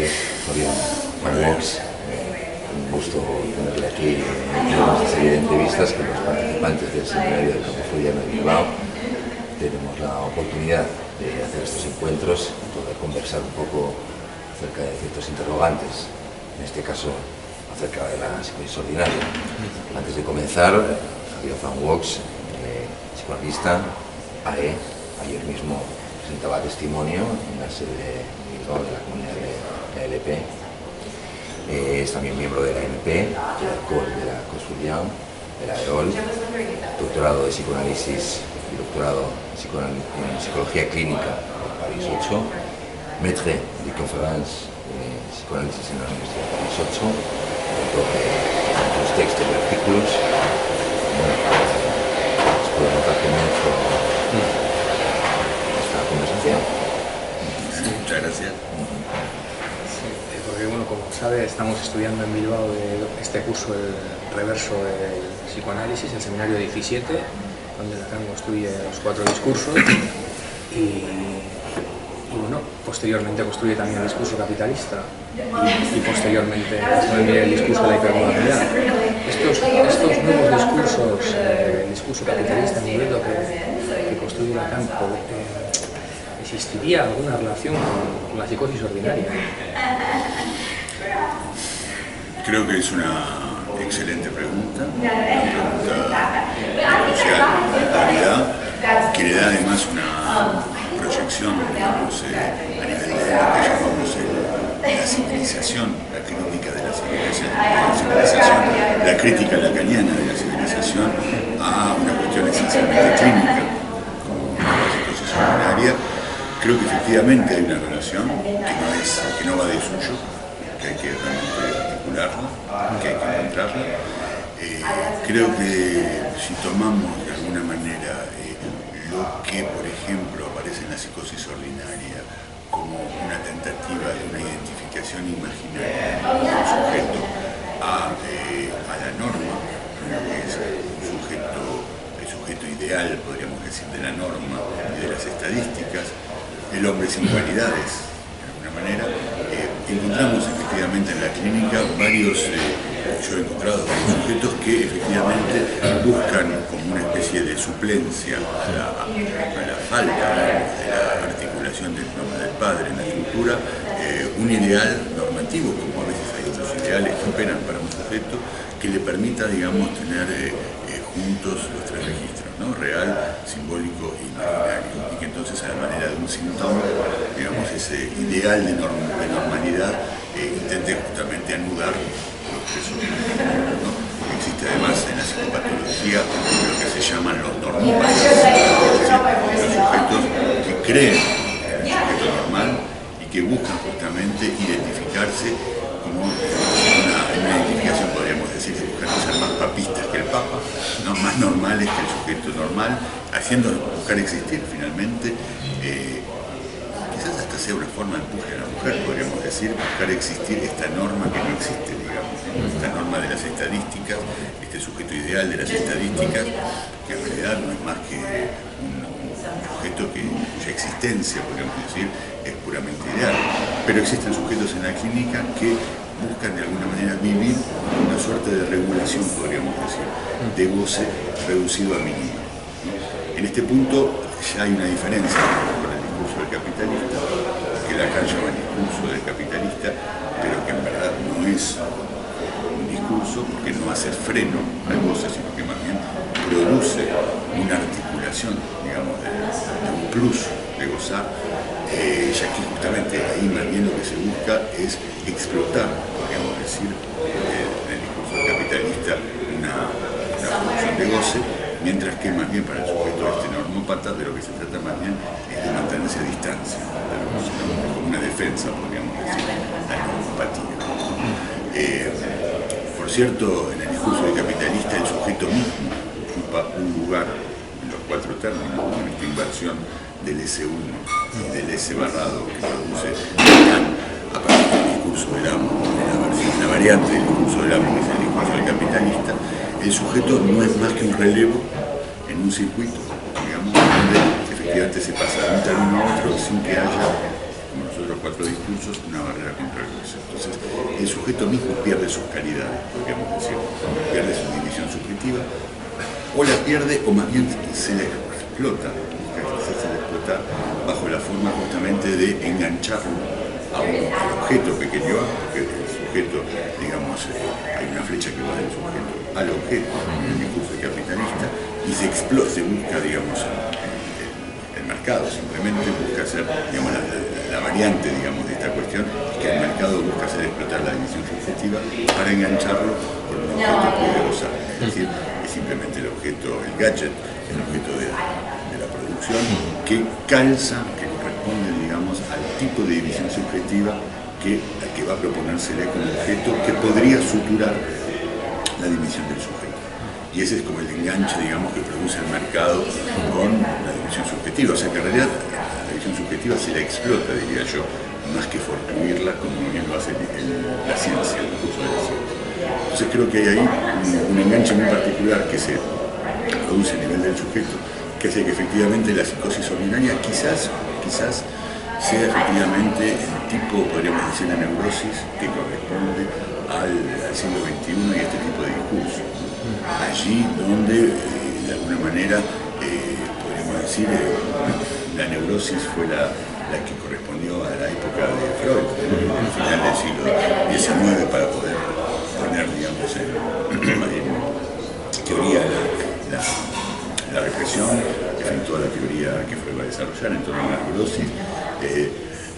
tardes, Fabián Fanwoks. Un gusto tenerle aquí en esta serie de entrevistas con los participantes del seminario del Campo Freudiano de Bilbao. Tenemos la oportunidad de hacer estos encuentros y poder conversar un poco acerca de ciertos interrogantes, en este caso acerca de la psicosis ordinaria. Antes de comenzar, Fabián Fanwoks, psicoanalista, AE, ayer mismo presentaba testimonio en la sede de Bilbao de la comunidad de la LP. Es también miembro de la MP, de la COL, de la COSFULIAN, de la EOL, doctorado de psicoanálisis y doctorado en psicología clínica por París 8, maître de conférence de psicoanálisis en la Universidad de París 8, autor de muchos textos y artículos. Bueno, les puedo dar comienzo a esta conversación. Sí, muchas gracias. Porque, bueno, como sabe, estamos estudiando en Bilbao este curso, el reverso del psicoanálisis, el seminario 17, donde Lacan construye los 4 discursos y bueno, posteriormente construye también el discurso capitalista y posteriormente también el discurso de la hipermodernidad. Estos nuevos discursos, el discurso capitalista, el modelo que construye Lacan, ¿existiría alguna relación con la psicosis ordinaria? Creo que es una excelente pregunta, una pregunta crucial, de actualidad, que le da además una proyección, digamos, a nivel de lo que llamamos la civilización, la crítica de la civilización, la crítica lacaniana de la civilización a una cuestión esencialmente clínica, como la psicosis ordinaria. Creo que efectivamente hay una relación que no va de suyo, que hay que realmente articularla, que hay que encontrarla. Creo que si tomamos de alguna manera lo que, por ejemplo, aparece en la psicosis ordinaria como una tentativa de una identificación imaginaria del sujeto a la norma, que es el sujeto ideal, podríamos decir, de la norma y de las estadísticas, el hombre sin cualidades, de alguna manera, encontramos efectivamente en la clínica varios, yo he encontrado varios sujetos que efectivamente buscan como una especie de suplencia a la falta de la articulación del nombre del padre en la estructura, un ideal normativo, como a veces hay otros ideales que operan para un sujeto, que le permita, digamos, tener juntos los 3 registros, ¿no? Real, simbólico e imaginario, y que entonces a la manera de un síntoma, digamos, ese ideal de normalidad intente justamente anudar los que son, ¿no? Existe además en la psicopatología lo que se llaman los normópatas, es decir, los sujetos que creen en el sujeto normal y que buscan justamente identificarse como una identificación, podríamos decir, que buscan ser más papistas que el Papa, ¿no? Más normales que el sujeto normal, haciendo buscar existir finalmente, quizás hasta sea una forma de empuje a la mujer, podríamos decir, buscar existir esta norma que no existe, digamos, ¿no? Esta norma de las estadísticas, este sujeto ideal de las estadísticas, que en realidad no es más que un sujeto cuya existencia, podríamos decir, es puramente ideal. Pero existen sujetos en la clínica que buscan de alguna manera vivir una suerte de regulación, podríamos decir, de goce reducido a mínimo, ¿no? En este punto ya hay una diferencia con el discurso del capitalista, que Lacan llama el discurso del capitalista, pero que en verdad no es un discurso porque no hace freno al goce, sino que más bien produce una articulación, digamos, de un plus de gozar, ya que justamente ahí más bien lo que se busca es explotar, podríamos decir, en el discurso del capitalista una función de goce, mientras que más bien para el sujeto normópata de lo que se trata más bien es de mantenerse a distancia de lo goce, ¿no? Como una defensa, podríamos decir, a la normopatía. Por cierto, en el discurso del capitalista el sujeto mismo ocupa un lugar en los 4 términos, ¿no? En esta inversión del S1 y del S barrado que produce Lacan a partir del discurso del amo, la variante del discurso del amo, que es el discurso del capitalista. El sujeto no es más que un relevo en un circuito, digamos, donde efectivamente se pasa de un término a otro sin que haya como los otros 4 discursos, una barrera contra el goce. Entonces, el sujeto mismo pierde sus calidades, podríamos decir, pierde su división subjetiva, o la pierde, o más bien se la explota, bajo la forma justamente de engancharlo al objeto pequeño A, porque el sujeto, digamos, hay una flecha que va del sujeto al objeto en el discurso capitalista, y se busca, digamos, el mercado simplemente busca hacer, digamos, la variante, digamos, de esta cuestión, es que el mercado busca hacer explotar la división subjetiva para engancharlo con un objeto que puede gozar. Es decir, es simplemente el objeto, el gadget, el objeto de la producción, que calza, que corresponde, digamos, al tipo de división subjetiva que va a proponérsele como objeto que podría suturar la división del sujeto. Y ese es como el enganche, digamos, que produce el mercado con la división subjetiva. O sea que en realidad la división subjetiva se la explota, diría yo, más que fortuirla como bien lo hace la ciencia, el curso de la ciencia. Entonces creo que hay ahí un enganche muy particular que se produce a nivel del sujeto, que hace que efectivamente la psicosis ordinaria quizás sea efectivamente el tipo, podríamos decir, la neurosis que corresponde al siglo XXI y a este tipo de discurso. Allí donde, de alguna manera, podríamos decir, la neurosis fue la que correspondió a la época de Freud, al final del siglo XIX, para poder poner, digamos, en teoría la represión, en toda la teoría que Freud va a desarrollar en torno a la neurosis.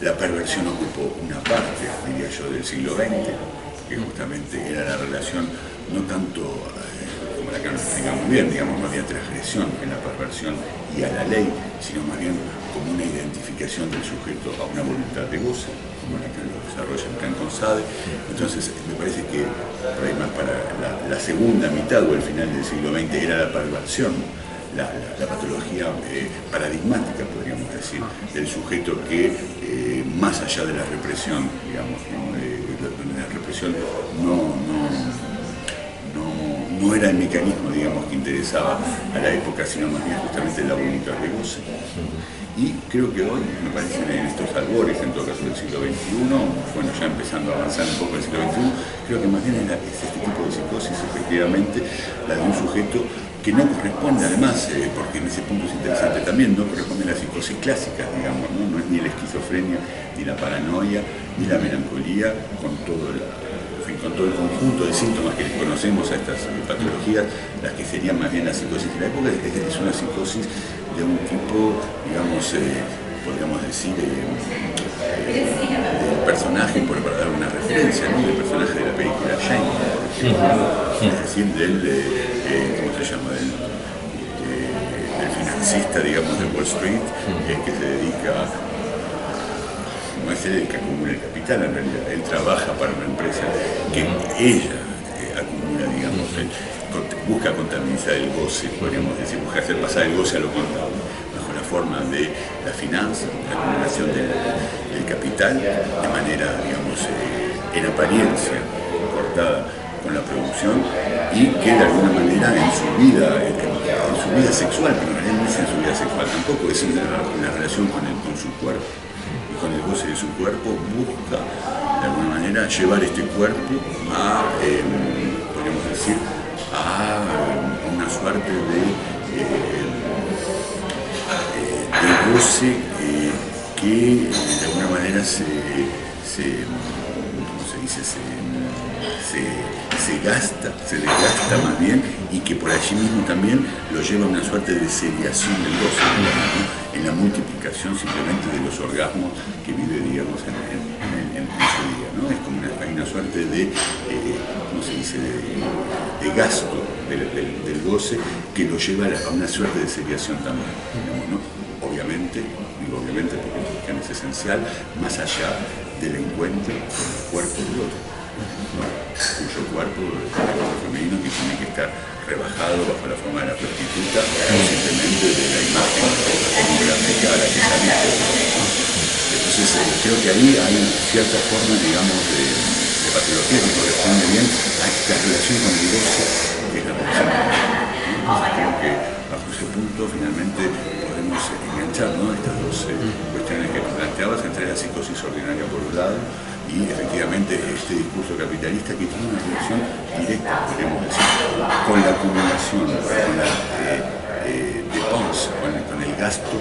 La perversión ocupó una parte, diría yo, del siglo XX, que justamente era la relación no tanto como la que nos explicamos bien, digamos, más bien transgresión en la perversión y a la ley, sino más bien como una identificación del sujeto a una voluntad de goce, como la que lo desarrolla en Kant con Sade. Entonces, me parece que por ahí más para la segunda mitad o el final del siglo XX era la perversión, la patología paradigmática, podríamos decir, del sujeto que, más allá de la represión, digamos, donde la represión no era el mecanismo, digamos, que interesaba a la época, sino más bien justamente la voluntad de goce. Y creo que hoy, me parece, en estos albores, en todo caso del siglo XXI, bueno, ya empezando a avanzar un poco el siglo XXI, creo que más bien es este tipo de psicosis, efectivamente, la de un sujeto que no corresponde, además, porque en ese punto es interesante también, no corresponde a la psicosis clásica, digamos, no es ni la esquizofrenia, ni la paranoia, ni la melancolía, con todo el conjunto de síntomas que conocemos a estas patologías, las que serían más bien la psicosis de la época, es una psicosis de un tipo, digamos, podríamos decir, del personaje, para dar una referencia, ¿no? Del personaje de la película Shane, es decir, ¿cómo se llama? Del financista, digamos, de Wall Street, que se dedica no es él el que acumula el capital, en realidad él trabaja para una empresa que ella acumula, digamos, busca contabilizar el goce, podríamos decir, busca hacer pasar el goce a lo contable, bajo la forma de la finanza, la acumulación del capital, de manera, digamos, en apariencia cortada con la producción, y que de alguna manera en su vida sexual, pero en realidad no es en su vida sexual tampoco, es en la relación con su cuerpo, con el goce de su cuerpo, busca de alguna manera llevar este cuerpo a, podríamos decir, a una suerte de goce que de alguna manera se desgasta más bien, y que por allí mismo también lo lleva a una suerte de seriación del goce, ¿no? En la multiplicación simplemente de los orgasmos que vive, digamos, en su día, ¿no? Es como hay una suerte de, ¿cómo se dice?, de gasto del goce que lo lleva a una suerte de seriación también, digamos, ¿no? Obviamente porque es esencial, más allá del encuentro con el cuerpo del otro, ¿no? Cuyo cuerpo femenino que tiene que estar rebajado bajo la forma de la prostituta o simplemente de la imagen pornográfica a la que se adhiere, ¿no? Entonces creo que ahí hay cierta forma, digamos, de patología que corresponde bien a esta relación con el goce, que es la relación con el otro, ¿no? Creo que bajo ese punto finalmente podemos enganchar, ¿no?, estas dos cuestiones que planteamos. planteabas entre la psicosis ordinaria por un lado y efectivamente este discurso capitalista que tiene una relación directa, podríamos decir, con la acumulación, con la dépense, con el gasto.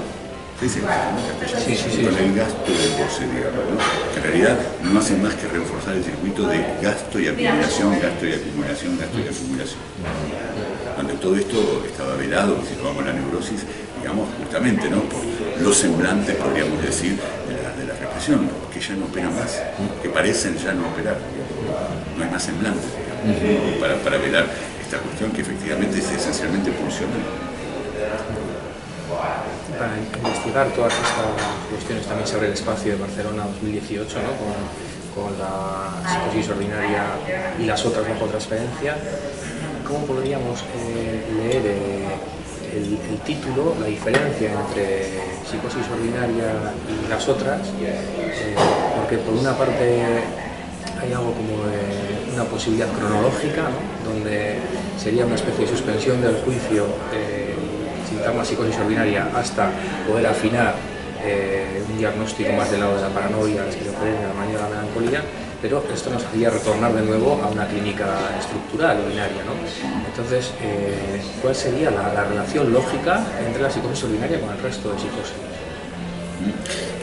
Sí, con el gasto del goce, digamos, ¿no? Que en realidad no hacen más que reforzar el circuito de gasto y acumulación, gasto y acumulación, gasto y acumulación. Donde todo esto estaba velado, si tomamos la neurosis, digamos, justamente, ¿no? Por los semblantes, podríamos decir, de la represión, que ya no opera más, que parecen ya no operar. No hay más semblantes, digamos, para velar esta cuestión que efectivamente es esencialmente pulsional. Para investigar todas estas cuestiones también sobre el espacio de Barcelona 2018, ¿no? con la psicosis ordinaria y las otras bajo transferencia, ¿cómo podríamos leer el título, la diferencia entre psicosis ordinaria y las otras? Porque por una parte hay algo como una posibilidad cronológica, ¿no? Donde sería una especie de suspensión del juicio la psicosis ordinaria hasta poder afinar un diagnóstico más del lado de la paranoia, la esquizofrenia, la manía, la melancolía, pero esto nos haría retornar de nuevo a una clínica estructural ordinaria, ¿no? Entonces, ¿cuál sería la relación lógica entre la psicosis ordinaria con el resto de psicosis?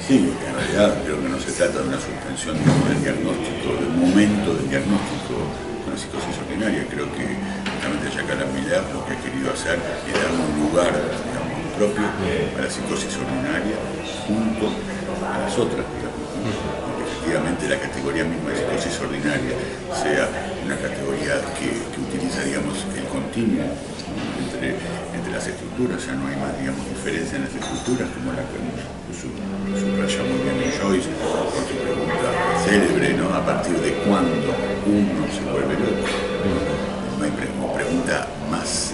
Sí, en realidad creo que no se trata de una suspensión, digamos, del diagnóstico, del momento del diagnóstico con la psicosis ordinaria. Creo que justamente Jacques Miller lo que ha querido hacer es dar un lugar, digamos, propio a la psicosis ordinaria junto a las otras, digamos, ¿no? Porque efectivamente la categoría misma de psicosis ordinaria sea una categoría que utiliza, digamos, el continuo, ¿no? entre las estructuras. Ya no hay más, digamos, diferencia en las estructuras, como la que subraya muy bien en Joyce con su pregunta célebre, ¿no? A partir de cuándo uno se vuelve loco. No hay pregunta más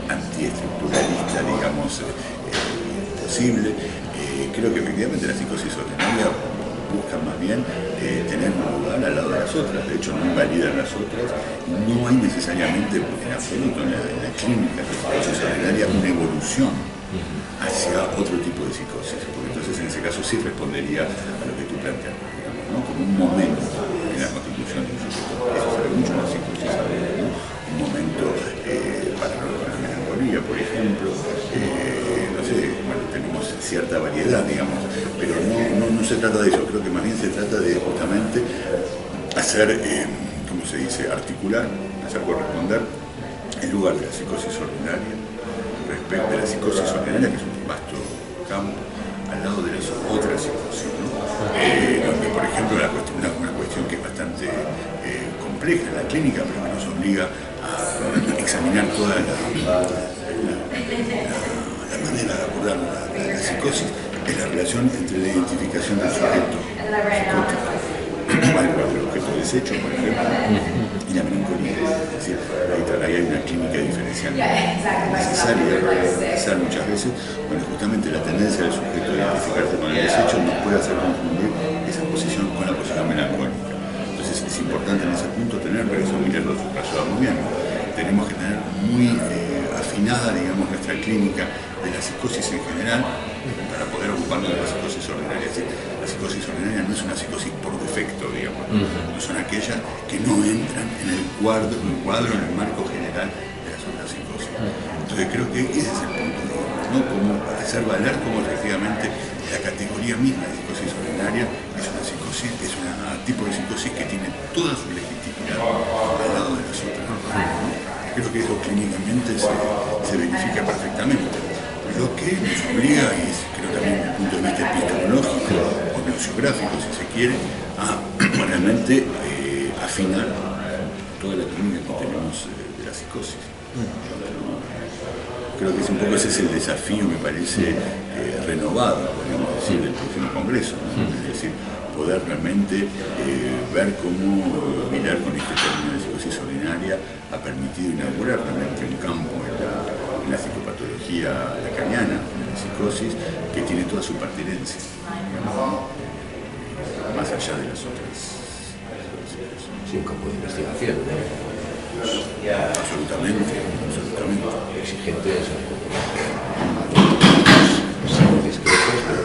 antiestructuralista, digamos, posible. Creo que efectivamente la psicosis ordinaria busca más bien tener un lugar al lado de las otras. De hecho, no invalidan las otras. No hay necesariamente, en absoluto, en la clínica de psicosis ordinaria, una evolución hacia otro tipo de psicosis, porque entonces en ese caso sí respondería a lo que tú planteas, digamos, ¿no? Como un momento en la constitución de un sujeto. Eso se ve mucho en la psicosis, ¿no? Un momento para la melancolía, por ejemplo, no sé, bueno, tenemos cierta variedad, digamos, pero no se trata de eso. Creo que más bien se trata de justamente hacer, ¿cómo se dice?, articular, hacer corresponder el lugar de la psicosis ordinaria respecto de la psicosis ordinaria, que es un vasto campo, al lado de las otras psicosis, ¿no? Donde, por ejemplo, una cuestión que es bastante compleja en la clínica, pero que nos obliga a examinar toda la manera de abordar la psicosis, es la relación entre la identificación del sujeto psicótico, el objeto de desecho, por ejemplo, y la melancolía. Es decir, ahí hay una clínica diferencial necesaria de hacer muchas veces. Bueno, justamente la tendencia del sujeto a identificarse con el desecho nos puede hacer confundir esa posición con la posición melancólica. Entonces es importante en ese punto tener, pero eso Miller lo subrayaba muy bien, tenemos que tener muy afinada, digamos, nuestra clínica de la psicosis en general para poder ocuparnos de la psicosis ordinaria. Es decir, la psicosis ordinaria no es una psicosis por defecto, digamos, no son aquellas que no entran en el cuadro, en el marco general de las otras psicosis. Entonces creo que ese es el punto, digamos, ¿no? Como hacer valer como efectivamente la categoría misma de psicosis ordinaria es una psicosis, es un tipo de psicosis que tiene toda su legitimidad al lado de las otras, ¿no? Creo que eso clínicamente se verifica perfectamente. Lo que nos obliga, y es creo también desde el punto de vista epistemológico o museográfico, si se quiere, a realmente afinar toda la clínica que tenemos de la psicosis. Creo que un poco ese es el desafío, me parece, renovado, podríamos decir, del próximo congreso, ¿no? Es decir, poder realmente ver cómo mirar con este término de psicosis ordinaria ha permitido inaugurar realmente un campo en la psicopatología lacaniana, en la psicosis, que tiene toda su pertinencia, digamos, más allá de las otras. Sí, un campo de investigación, ¿no? Absolutamente. Exigentes, discretos, pero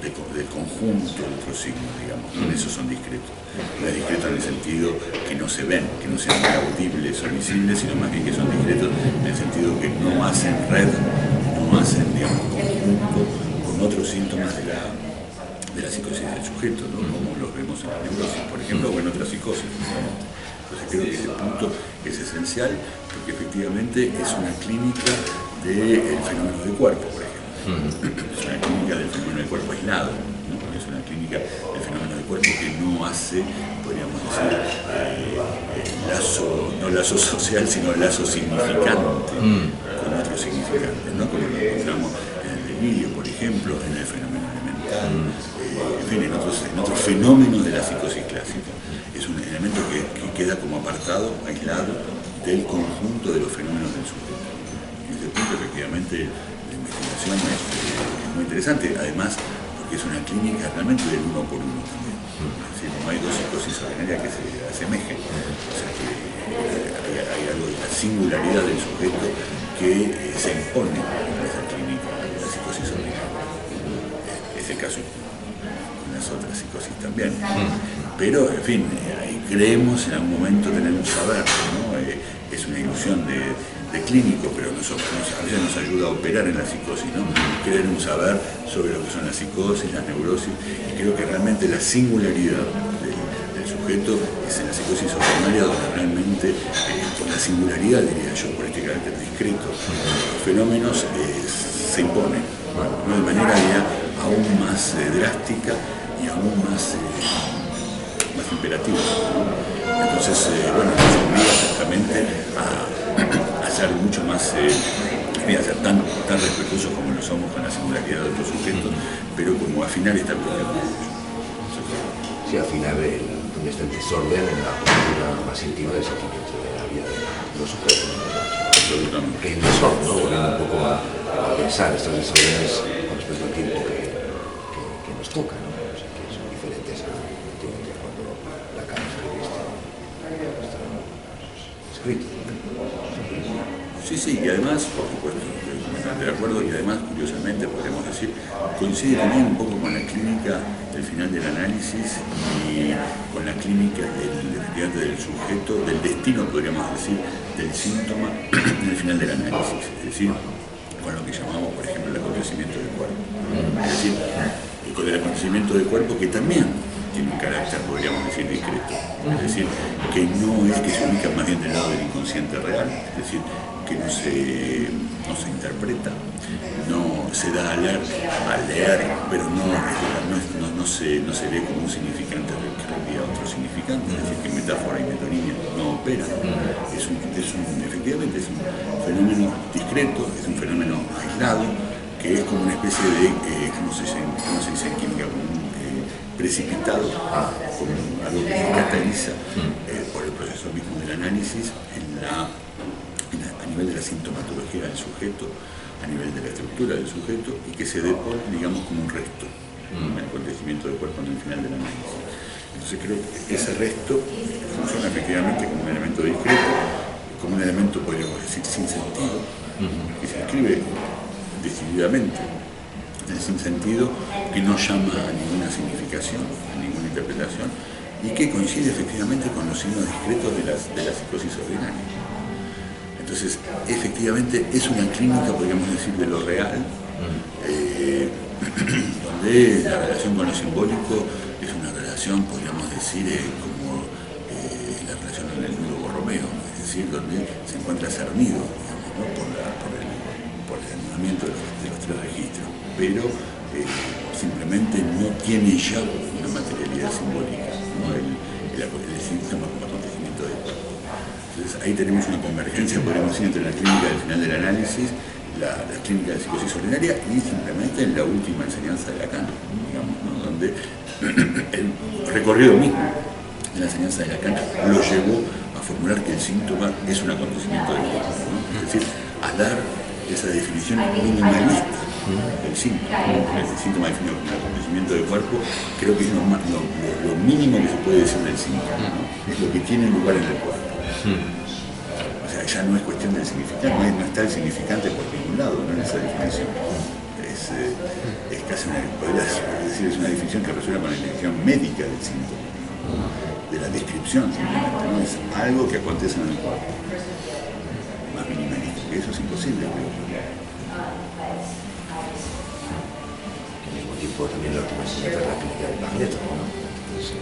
del conjunto de otros signos, digamos, ¿no? En eso son discretos. No es discreto en el sentido que no se ven, que no sean audibles o visibles, sino más bien que son discretos en el sentido que no hacen red, no hacen, digamos, conjunto con otros síntomas de la psicosis del sujeto, ¿no? Como los vemos en la neurosis, por ejemplo, o en otras psicosis. Entonces creo que ese punto es esencial porque efectivamente es una clínica del fenómeno del cuerpo, por ejemplo. Es una clínica del fenómeno del cuerpo aislado, ¿no? Es una clínica del fenómeno del cuerpo que no hace, podríamos decir, no lazo social, sino lazo significante con otros significantes, ¿no? Como lo encontramos en el delirio, por ejemplo, en el fenómeno elemental, en fin, en otros fenómenos de la psicosis clásica. Es un elemento que queda como apartado, aislado del conjunto de los fenómenos del sujeto. En ese punto, efectivamente, la investigación es muy interesante, además porque es una clínica realmente del uno por uno también. Es decir, no hay dos psicosis ordinarias que se asemejen. O sea que hay algo de la singularidad del sujeto que se impone en esa clínica de la psicosis ordinaria. Es el caso con las otras psicosis también. Pero, en fin, ahí creemos en algún momento tener un saber, ¿no? Es una ilusión de clínico, pero a veces nos ayuda a operar en la psicosis, ¿no? Creer un saber sobre lo que son las psicosis, las neurosis, y creo que realmente la singularidad del sujeto es en la psicosis ordinaria donde realmente, con la singularidad, diría yo, por este carácter discreto, los fenómenos se imponen, ¿no? De manera ya aún más drástica y aún más imperativa, ¿no? Entonces, bueno, nos obliga justamente a ser mucho más, a ser tan respetuosos como lo somos con la singularidad de otros sujetos, pero como afinar esta cuestión. Sí, afinar donde está el desorden en la postura más íntima del sentimiento de la vida de los sujetos. Absolutamente. Que hay un desorden, ¿no? Volviendo un poco a pensar estos desórdenes con respecto al tiempo que nos toca, ¿no? O sea, que son diferentes a cuando Lacan escribió escrito. Sí, y además, por supuesto, de acuerdo, y además, curiosamente, podemos decir, coincide también un poco con la clínica del final del análisis y con la clínica del sujeto, del destino, podríamos decir, del síntoma del final del análisis, es decir, con lo que llamamos, por ejemplo, el acontecimiento del cuerpo. Es decir, con el acontecimiento del cuerpo que también tiene un carácter, podríamos decir, discreto. Es decir, que no es que se ubica más bien del lado del inconsciente real, es decir, que no se interpreta, no se da a leer, pero no se lee como un significante que reenvía otro significante, es decir, que metáfora y metonimia no operan. Efectivamente es un fenómeno discreto, es un fenómeno aislado, que es como una especie de, ¿cómo se dice en química? Como un precipitado, como algo que se cataliza por el proceso mismo del análisis a nivel de la sintomatología del sujeto, a nivel de la estructura del sujeto, y que se depone, digamos, como un resto, un acontecimiento del cuerpo en el final del análisis. Entonces creo que ese resto funciona efectivamente como un elemento discreto, como un elemento, podríamos decir, sin sentido, que se escribe decididamente, sin sentido, que no llama a ninguna significación, a ninguna interpretación, y que coincide efectivamente con los signos discretos de la psicosis ordinaria. Entonces, efectivamente, es una clínica, podríamos decir, de lo real, donde la relación con lo simbólico es una relación, podríamos decir, como la relación en el nudo Borromeo, es decir, donde se encuentra cernido, digamos, ¿no? por el anudamiento de los tres registros, pero simplemente no tiene ya una materialidad simbólica, ¿no? el síntoma como acontecimiento del cuerpo. Entonces ahí tenemos una convergencia, podríamos decir, entre la clínica del final del análisis, la clínica de psicosis ordinaria y simplemente la última enseñanza de Lacan, digamos, ¿no? Donde el recorrido mismo de la enseñanza de Lacan lo llevó a formular que el síntoma es un acontecimiento del cuerpo, ¿no? Es decir, a dar esa definición minimalista del síntoma. El síntoma definido como un acontecimiento del cuerpo creo que es lo mínimo que se puede decir del síntoma, ¿no? Es lo que tiene lugar en el cuerpo. O sea, ya no es cuestión del significante, no está el significante por ningún lado, ¿no? En esa definición. Es es casi una, podrías decir, es una definición que resuena con la definición médica del síntoma, de la descripción simplemente, ¿no? Es algo que acontece en el cuerpo. Más minimalista, que eso es imposible, creo. Al mismo tiempo también lo que nos mete la clínica del Parlet, ¿no? Entonces,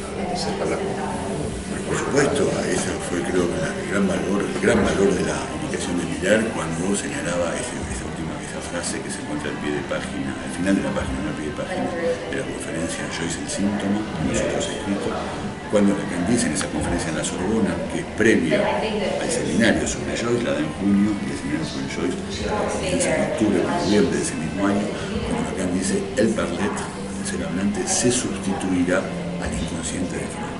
habla de sacarla como... Por supuesto, ese fue creo que el gran valor de la publicación de Miller cuando señalaba esa frase que se encuentra al pie de página, al final de la página, no al pie de página, de la conferencia Joyce el síntoma, nosotros escritos, cuando Lacan dice en esa conferencia en la Sorbona, que es previa al seminario sobre Joyce, la da en junio, y el seminario sobre Joyce comienza en octubre o noviembre de ese mismo año, cuando Lacan dice, el Parlet, el ser hablante, se sustituirá al inconsciente de Freud.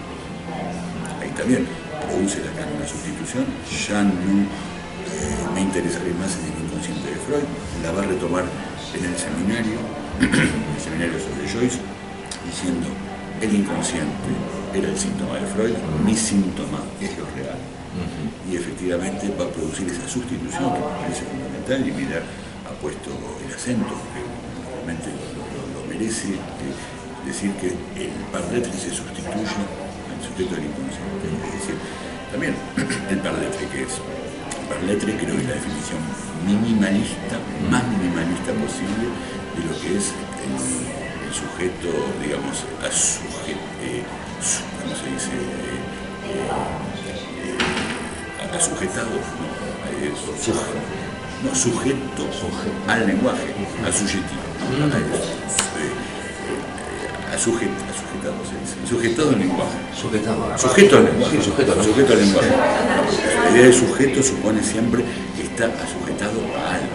También produce Lacan una sustitución, ya no me interesaré más en el inconsciente de Freud, la va a retomar en el seminario sobre Joyce, diciendo el inconsciente era el síntoma de Freud, mi síntoma es lo real. Y efectivamente va a producir esa sustitución que me parece fundamental y Miller ha puesto el acento, porque realmente lo merece, decir que el Parlet se sustituye sujeto del inconsciente. Es decir, también el Parletre, que es el Parletre, creo que es la definición minimalista, más minimalista posible de lo que es el sujeto, digamos, ¿cómo se dice? Asujetado, sujeto al lenguaje, asujetivo, sujetado se dice. Sujetado al lenguaje. Sujeto al lenguaje. Sujeto al lenguaje. La idea de sujeto supone siempre que está asujetado a algo.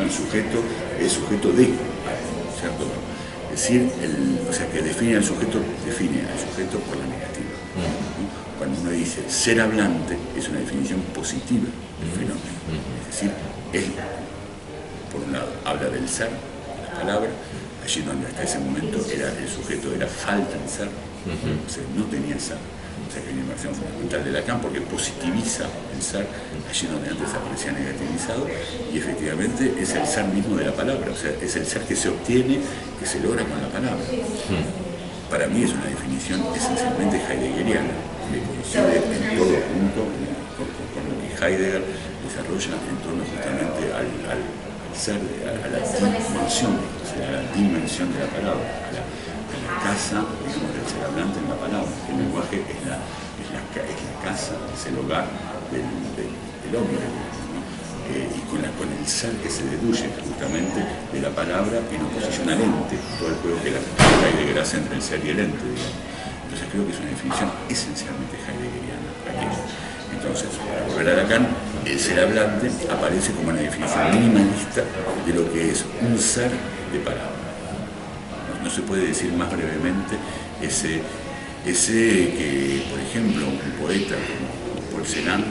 El sujeto es sujeto de algo, ¿cierto? Es decir, o sea, que define al sujeto por la negativa. Cuando uno dice ser hablante, es una definición positiva del fenómeno. Es decir, él, por un lado, habla del ser, de la palabra, allí donde hasta ese momento el sujeto era falta de ser, o sea, no tenía ser. O sea, que hay una inversión fundamental de Lacan porque positiviza el ser allí donde antes aparecía negativizado y efectivamente es el ser mismo de la palabra, o sea, es el ser que se obtiene, que se logra con la palabra. Para mí es una definición esencialmente heideggeriana, que coincide en todo punto con lo que Heidegger desarrolla en torno justamente al ser, a la dimensión, o sea, a la dimensión de la palabra, a la casa, digamos, del ser hablante en la palabra. El lenguaje es la casa, es el hogar del hombre, ¿no? Y con el ser que se deduce justamente de la palabra en oposición al ente, todo el juego que Heidegger hace entre el ser y el ente, digamos. Entonces creo que es una definición esencialmente heideggeriana. Entonces, para volver a Lacan, el ser hablante aparece como una definición minimalista de lo que es un ser de palabra. No se puede decir más brevemente ese que, por ejemplo, un poeta como Paul Celan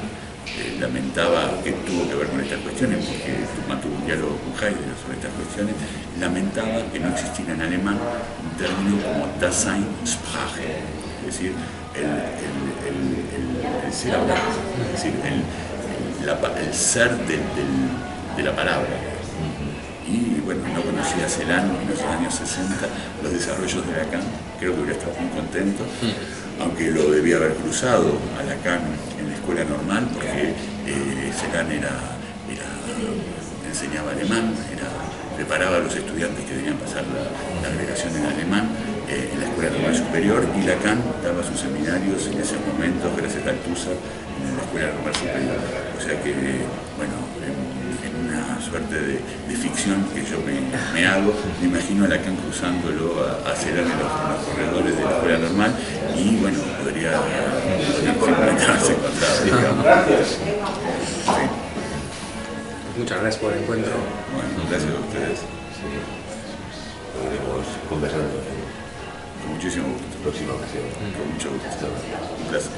lamentaba, que tuvo que ver con estas cuestiones, porque mantuvo un diálogo con Heidegger sobre estas cuestiones, lamentaba que no existiera en alemán un término como Daseinssprache, es decir, el ser hablante, es decir, el ser de la palabra. Y bueno, no conocía a Celan en los años 60 los desarrollos de Lacan, creo que hubiera estado muy contento, aunque lo debía haber cruzado a Lacan en la escuela normal, porque Celan enseñaba alemán, preparaba a los estudiantes que debían pasar la agregación en alemán en la escuela normal superior, y Lacan daba sus seminarios en esos momentos, gracias a Althusser, en la escuela normal superior. O sea que, bueno, una suerte de ficción que yo me hago, me imagino a Lacan cruzándolo a Celan en los corredores de la escuela normal y bueno, podría haberse encontrado, digamos. Sí. Muchas gracias por el encuentro. Bueno, gracias a ustedes. Sí. Podremos conversar con muchísimo gusto. Próxima ocasión. Con mucho gusto. Un placer.